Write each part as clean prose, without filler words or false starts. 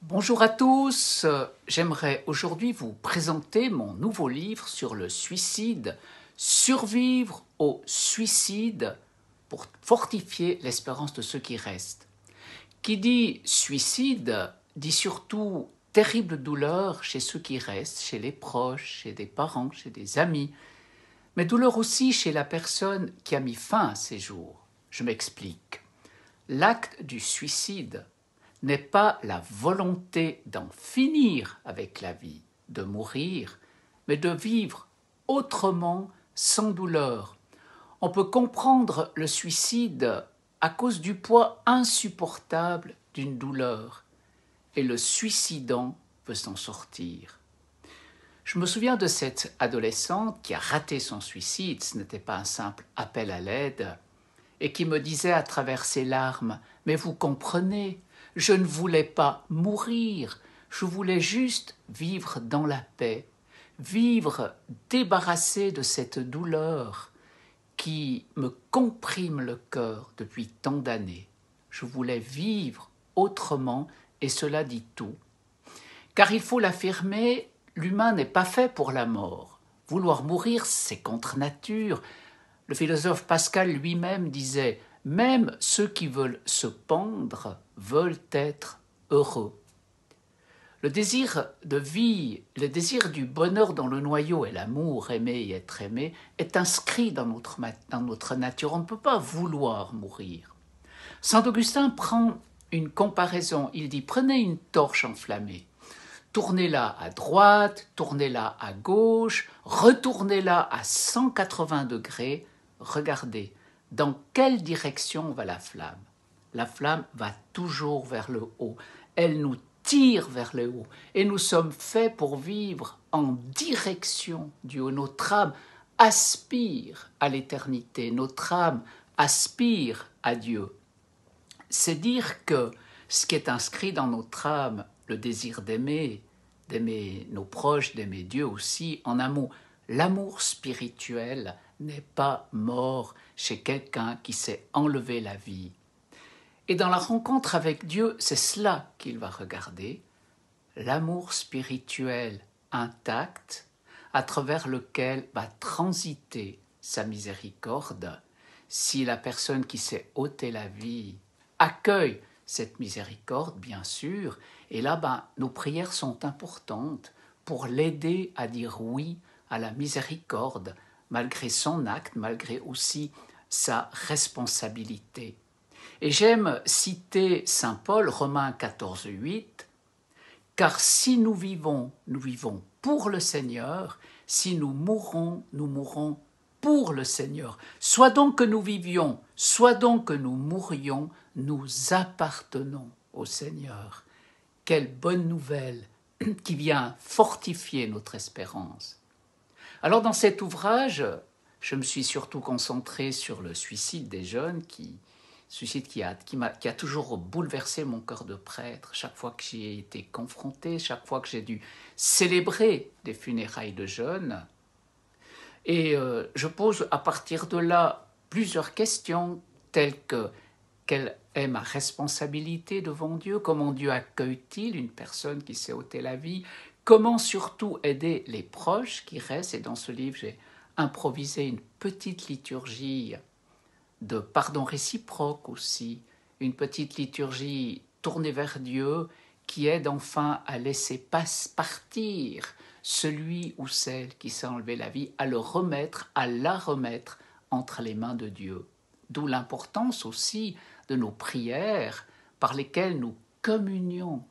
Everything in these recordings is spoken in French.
Bonjour à tous, j'aimerais aujourd'hui vous présenter mon nouveau livre sur le suicide, Survivre au suicide pour fortifier l'espérance de ceux qui restent. Qui dit suicide dit surtout terrible douleur chez ceux qui restent, chez les proches, chez des parents, chez des amis, mais douleur aussi chez la personne qui a mis fin à ses jours. Je m'explique. L'acte du suicide n'est pas la volonté d'en finir avec la vie, de mourir, mais de vivre autrement, sans douleur. On peut comprendre le suicide à cause du poids insupportable d'une douleur, et le suicidant veut s'en sortir. Je me souviens de cette adolescente qui a raté son suicide, ce n'était pas un simple appel à l'aide, et qui me disait à travers ses larmes « Mais vous comprenez, je ne voulais pas mourir, je voulais juste vivre dans la paix, vivre débarrassé de cette douleur qui me comprime le cœur depuis tant d'années. Je voulais vivre autrement et cela dit tout. Car il faut l'affirmer, l'humain n'est pas fait pour la mort. Vouloir mourir, c'est contre nature. Le philosophe Pascal lui-même disait « Même ceux qui veulent se pendre veulent être heureux ». Le désir de vie, le désir du bonheur dont le noyau est l'amour, aimer et être aimé, est inscrit dans notre nature. On ne peut pas vouloir mourir. Saint Augustin prend une comparaison. Il dit « Prenez une torche enflammée. Tournez-la à droite, tournez-la à gauche, retournez-la à 180 degrés. Regardez, dans quelle direction va la flamme? La flamme va toujours vers le haut. Elle nous tire vers le haut. Et nous sommes faits pour vivre en direction du haut. Notre âme aspire à l'éternité. Notre âme aspire à Dieu. C'est dire que ce qui est inscrit dans notre âme, le désir d'aimer nos proches, d'aimer Dieu aussi, en un mot, l'amour spirituel n'est pas mort chez quelqu'un qui s'est enlevé la vie. Et dans la rencontre avec Dieu, c'est cela qu'il va regarder, l'amour spirituel intact à travers lequel va transiter sa miséricorde si la personne qui s'est ôté la vie accueille cette miséricorde, bien sûr, et là, nos prières sont importantes pour l'aider à dire oui à la miséricorde, malgré son acte, malgré aussi sa responsabilité. Et j'aime citer saint Paul, Romains 14, 8, « Car si nous vivons pour le Seigneur, si nous mourons pour le Seigneur. Soit donc que nous vivions, soit donc que nous mourions, nous appartenons au Seigneur. » Quelle bonne nouvelle qui vient fortifier notre espérance. Alors dans cet ouvrage, je me suis surtout concentré sur le suicide des jeunes, suicide qui a toujours bouleversé mon cœur de prêtre, chaque fois que j'y ai été confronté, chaque fois que j'ai dû célébrer des funérailles de jeunes. Et je pose à partir de là plusieurs questions telles que quelle est ma responsabilité devant Dieu? Comment Dieu accueille-t-il une personne qui s'est ôté la vie? Comment surtout aider les proches qui restent? Et dans ce livre, j'ai improvisé une petite liturgie de pardon réciproque aussi, une petite liturgie tournée vers Dieu qui aide enfin à laisser partir celui ou celle qui s'est enlevé la vie, à la remettre entre les mains de Dieu. D'où l'importance aussi de nos prières par lesquelles nous communions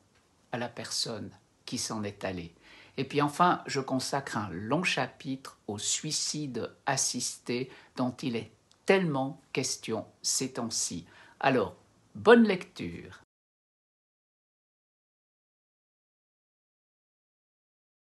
à la personne qui s'en est allée. Et puis enfin, je consacre un long chapitre au suicide assisté dont il est tellement question ces temps-ci. Alors, bonne lecture.